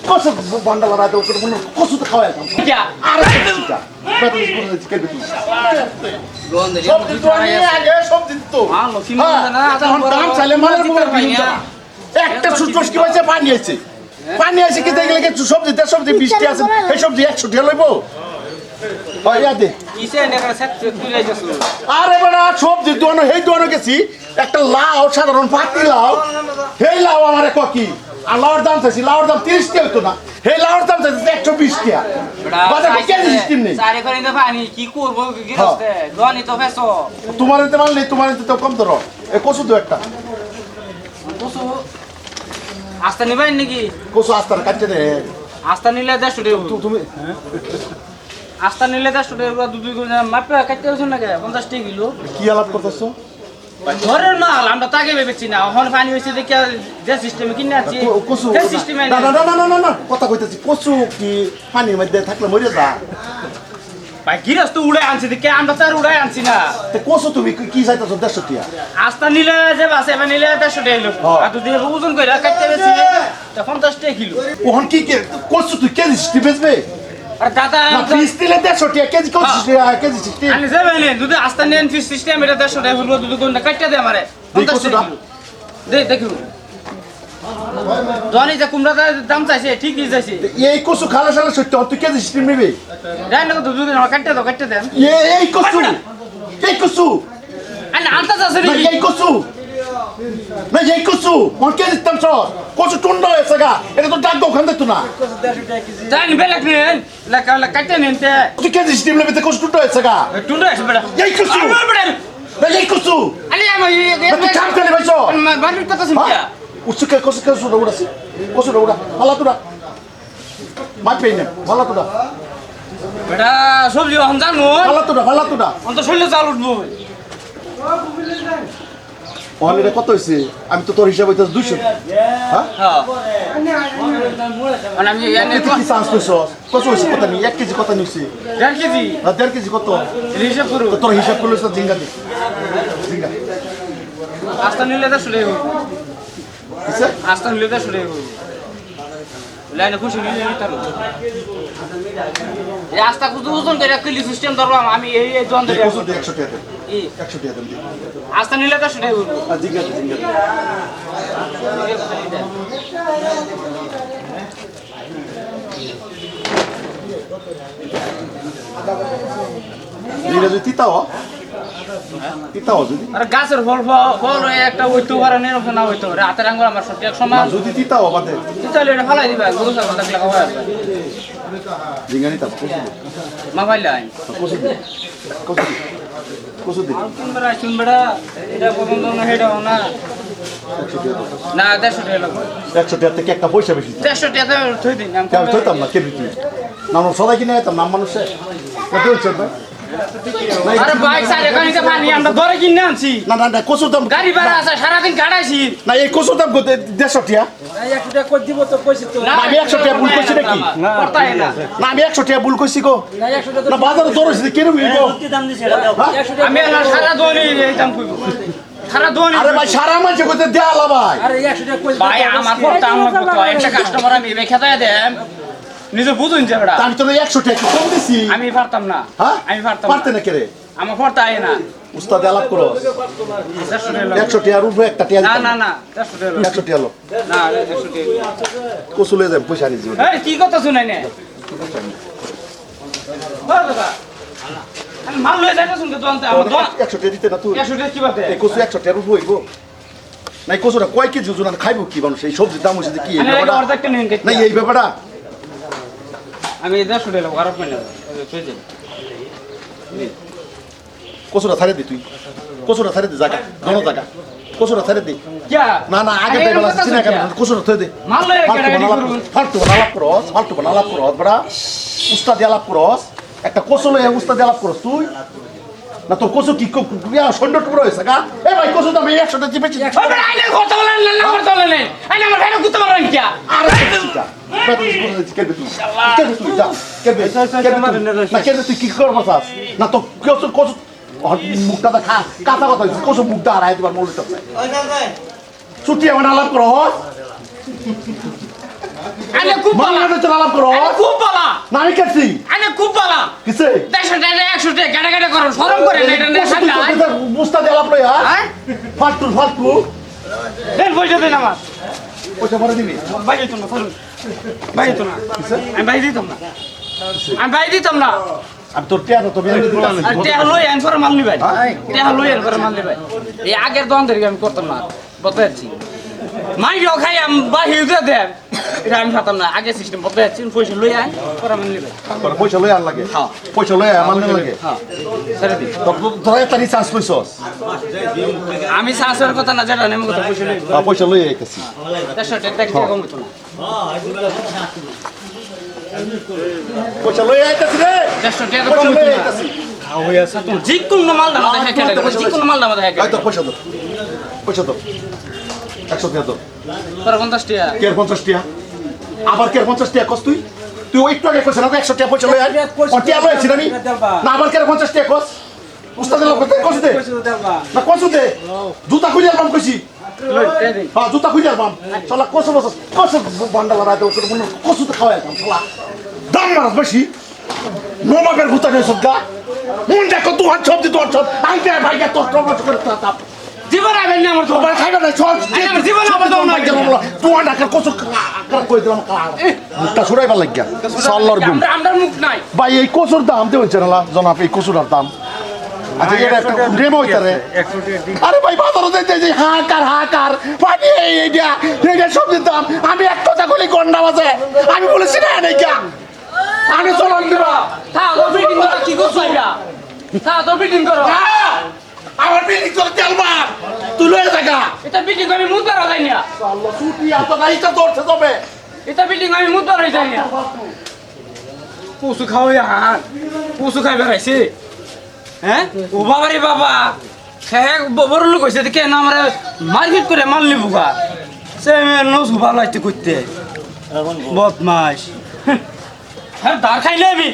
কসু বান্ডালা রাতে ওকে মনে কসু তো খাওয়াই দাম আর এটা বেতন করে দিতে কেটে তুই সবজি তো আগে সবজি তো দাম চাইলে মালের মুখে কিনতে একটা সুটকস কি হইছে পানি আছে কি দেখলে কিছু সবজি দেড় সবজি 20 টাকা আছে এই সবজি 100 টাকা লইবো হয় দে কিসে নেকা সেট তুই যাইছস আরে বড়া সবজি দোনো হেই দোনো গেছি একটা লাউ সাধারণ পাতি লাউ হেই লাউ আমারে কি আর লাউর দাম চাইছি লাউর দাম 30 টাকা হতো না হেই লাউর দাম চাইছি 120 টাকা বাজার কেজি সিস্টেম নেই সারে করে দে পানি কি করব গিরস্তে দোয়ানি তো ফেসো তোমার এতে মাল নেই তোমার এতে তো কম ধরো এ কসু দো একটা কসু আস্তা নিবাই নাকি কসু আস্তার কাটতে দে আস্তা নিলে 150 টাকা তুমি আস্তা নিলে 150 টাকা দুই করে মাপে কাটতে হইছ না কে 50 টাকা কিলো কি আলাপ করতেছো ধরে না আমরা তাকে ভেবেছি না ওখানে পানি হইছে দেখে যে সিস্টেমে কিনে আছি কসু সেই সিস্টেমে না না না না না কথা কইতাছি কসু কি পানির মধ্যে থাকলে মরে যা ভাই গিরস্ত উড়াই আনছি দেখে আমরা তো আর উড়াই আনছি না তে কসু তুমি কি চাইতাছো 150 টাকা আস্তা নিলে যে বাসে এবার নিলে 150 টাকা কিলো আর তুই ওজন কইরা কাটতে বেশি তা 50 টাকা কিলো ওহন কি কসু তুই কেজি সিস্টেম বেচবে আর দাদা না পিস দিলে 150 টাকা কেজি কসু কেজি সিস্টেম আনি যাবে না দুধ আস্তা নেন ফিস সিস্টেম এটা 150 টাকা বলবো দুধ কোনটা কাটতে দে আমারে 50 টাকা দে দেখু দোয়ানি যে কুমড়াটা দাম চাইছে ঠিকই চাইছে এই কসু খালা শালা সত্য তুই কেজি সিস্টেম নিবি যাই না তো দুধ কাটতে দেন এই কসু আনি আনতা যাচ্ছে না নাকি এই কসু না এই কসু মন কে দিতাম সর কসু টুন্ডা হয়েছে গা এটা তো ডাক ওখান দেখতো না যাই বেলেক নেন লেখা কাটতে নেন তে তুই কেজি সিস্টেম নেবে তো কসু টুন্ডা হয়েছে গা টুন্ডা আছে বেটা এই কসু আমার বেটা না এই কসু আনি আমার তুই কাম করে ভাইছো বাড়ির কথা শুনছিয়া উচ্চকে কসু উড়াছি কসু উড়া ভালো তোরা মাই পেইনে ভালো তোরা বেটা সবজি হন জানো ভালো তোরা অন্ত শরীরে চাল উঠবো অনলাইনে কত হইছে আমি তো তোর হিসাব হইতাছ 200 হ্যাঁ হ্যাঁ মানে আমি এনে কি চান্স কইছস কত হইছে কত নি 1 কেজি কত নিছি 1.5 কেজি আর 1.5 কেজি কত হিসাব করু তো তোর হিসাব করলে তো জিঙ্গা দে জিঙ্গা আস্তা নিলে তো শুনে হইব কিসে আস্তা নিলে তো শুনে হইব লাইনে খুশি নিলে নিতাম এই আস্তা কুতু ওজন করে কিলি সিস্টেম ধরলাম আমি এই জন ধরে কত দে 100 টাকা এই 100 টাকা দেন আস্তা নিলে তো শুনে হইব আর জিঙ্গা জিঙ্গা যদি তিতাও যদি আরে গাছের ফল ফল একটা হইতো পারে না না হইতো পারে হাতের আঙ্গুল আমার সত্যি এক সময় যদি তিতাও বাদে তাহলে এটা ফালাই দিবা গরু ছাগল থাকলে খাওয়া যাবে জিঙ্গা নিতা মা ভাইলাই কসু দে শুন বেড়া এটা পছন্দ না হেটাও না না 150 টাকা লাগবে 100 টাকা থেকে একটা পয়সা বেশি 150 টাকা থই দিন আমি কেউ থইতাম না কে বিক্রি না সবাই কিনে যেতাম নাম মানুষে কত হচ্ছে ভাই আরে বাইক সাইডে কানিতে পানি আমরা ধরে কিনে আনছি না কসুর দাম গাড়ি ভাড়া আছে সারাদিন গাড়াইছি না এই কসুর দাম 150 টাকা এই 100 টাকা কই দিব তো কইছি তো না আমি 100 টাকা ভুল কইছি নাকি করতাই না না আমি 100 টাকা ভুল কইছি গো না 100 টাকা না বাজারে দর হইছে কেন হইবো দাম দিছে আমি সারা দোনি এই দাম কইব সারা দোনি আরে ভাই সারা মাঝে কইতে দেয়ালা ভাই আরে 100 টাকা কই ভাই আমার করতে আমার কত একটা কাস্টমার আমি বেখাতা দেম নিজে বুঝুন যে বেটা আমি তো 100 টাকা কম দিছি আমি পারতাম না হ্যাঁ আমি পারতাম পারতে না কেরে আমার পড়তে আয় না উস্তাদ আলাপ করো 100 টাকার উপরে একটা টাকা না না না 100 টাকা লো না 100 টাকা কসু লয়ে যাম পয়সা নিছি এই কি কথা শুনাই না বাবা আমি মাল লয়ে যাইতা শুনতে তো আনতে আমার 100 টাকা দিতে না তুই 100 টাকা কি বাতে এই কসু 100 টাকার উপরে হইবো নাই কসুটা কয় কেজি ওজন খাইবো কি মানুষ এই সবজির দাম হইছে কি এই আমি ব্যাপারটা অর্ধেকটা নিন না এই ব্যাপারটা আমি 150 টাকা খারাপ কই না পেজে কসুটা ছাড়ে দে তুই কসুটা ছাড়ে দে জায়গা দোনো জায়গা কসুটা ছাড়ে দে क्या না না আগে দেই বলা চিনা কেন কসুটা থই দে মাল লয়ে গাড়ি করুন ফালতু বানালাপ করস বড়া উস্তাদ আলাপ করস একটা কসু লয়ে উস্তাদ আলাপ করস তুই না তোর কসু কি ইয়া সন্ডট করে হইছে গা এ ভাই কসু দাম 100 টাকা দিবেছি ওরে আইনে কথা বলেন না নাম্বার তোলেন আইনে আমার ভাইরে কুত্তা মারেন কি আরে চিটা বেতন করে দিছি কেবে তুই যা কেবে না কেবে তুই কি করবস না তো কসু মুখটা খা কাঁচা কথা কসু মুখটা হারাই দিবার মূল ছুটি আমার আলাপ করস আরে খুব বালা মানলে তো আলাপ করো আরে খুব বালা না আমি কাটছি আরে খুব বালা কিসে 100 টাকা 100 টাকা গাড়া গাড়া করো শরম করে না এটা না সাজা বুঝতা দিয়ে আলাপ লইয়া হ্যাঁ ফালতু দেন পয়সা দেন আমার পয়সা ভরে দিবি ভাই দিতাম না ফালুন ভাই দিতাম না আমি ভাই দিতাম না আমি ভাই দিতাম না আর তোর টিয়া তো বিয়ে দিতে আর টেহা লই আন করে মাল নিবাই টেহা লই আন করে মাল নিবাই এই আগের দোকান থেকে আমি করতাম না বতাচ্ছি মাইরও খাই আমি বাহির দিয়ে দেন এটা আমি খাতাম না আগে সিস্টেম বতাচ্ছি পয়সা লই আন করে মাল নিবাই পয়সা লই আর লাগে হ্যাঁ পয়সা লই আমার লাগে হ্যাঁ ছেড়ে দিন তোরা একটা রিচার্জ কইছস আমি শাশুড়ের কথা না জানা নেমে কথা পয়সা লই পয়সা লই আইতাছি 100 টাকা কম হতো না পয়সা লই আইতাছি রে 100 টাকা পয়সা কম লই হতো না আইতাছি খাওয়া আছে তুমি যে কোনো মাল দাও দেখা খেলে যে কোনো মাল দাও দেখা আই তো পয়সা দাও পয়সা দাও 100 টাকা দাও তোর 50 টাকা কে 50 টাকা আবার কে 50 টাকা কস তুই তুই ওই টাকা কইছ না 100 টাকা পয়সা লই আই ও টিয়া লই ছিলাম না আবার কে 50 টাকা কস উস্তাদের লোক কস দে না কস দে জুতা খুলে আলবাম কইছি হ্যাঁ জুতা খুলে আলবাম শালা কস বস কস বান্ডালা রাতে ওকে মনে কস তো খাওয়াই দাম শালা দাম মারাস বেশি নোমাবের ভূতা নেই সবগা মন দেখো তুই হাত সব দি তোর সব আইতে ভাইয়া তোর টমাটো করে তাপ জীবন আবেন না আমার তো তোমার খাইবে না চল আমার জীবন আবার দাও না তোমার ডাকার কত কার কই দিলাম মুখটা ছড়াইবার লাগিয়া সাল্লার গুম আমরা মুখ নাই ভাই এই কচুর দাম তো হচ্ছে না জনাব এই কচুরার দাম আচ্ছা এটা একটা ডেমো হইতারে আরে ভাই বাজারে যাইতে যে হাকার পানি এইটা সবজির দাম আমি এক কথা কইলে গন্ডা বাজে আমি বলেছি না নাইকা আমি চলন দিবা হ্যাঁ তো বিল্ডিং করো কি করছো এটা হ্যাঁ তো বিল্ডিং করো আমার বিল্ডিং চলে তেলবা তুই লয়ে জায়গা এটা বিল্ডিং আমি মুখ ধরা যাই না আল্লাহ ছুটি এত গাড়িটা দৌড়তে যাবে এটা বিল্ডিং আমি মুখ ধরা যাই না পশু খাওয়াই হান পশু খাই বেড়াইছে হ্যাঁ ও বাবা রে বাবা হ্যাঁ বড় লোক হয়েছে কেন আমরা মারপিট করে মারলি বুকা সে নস ভালো লাগতে করতে বদমাস হ্যাঁ দাঁড় খাইলে আমি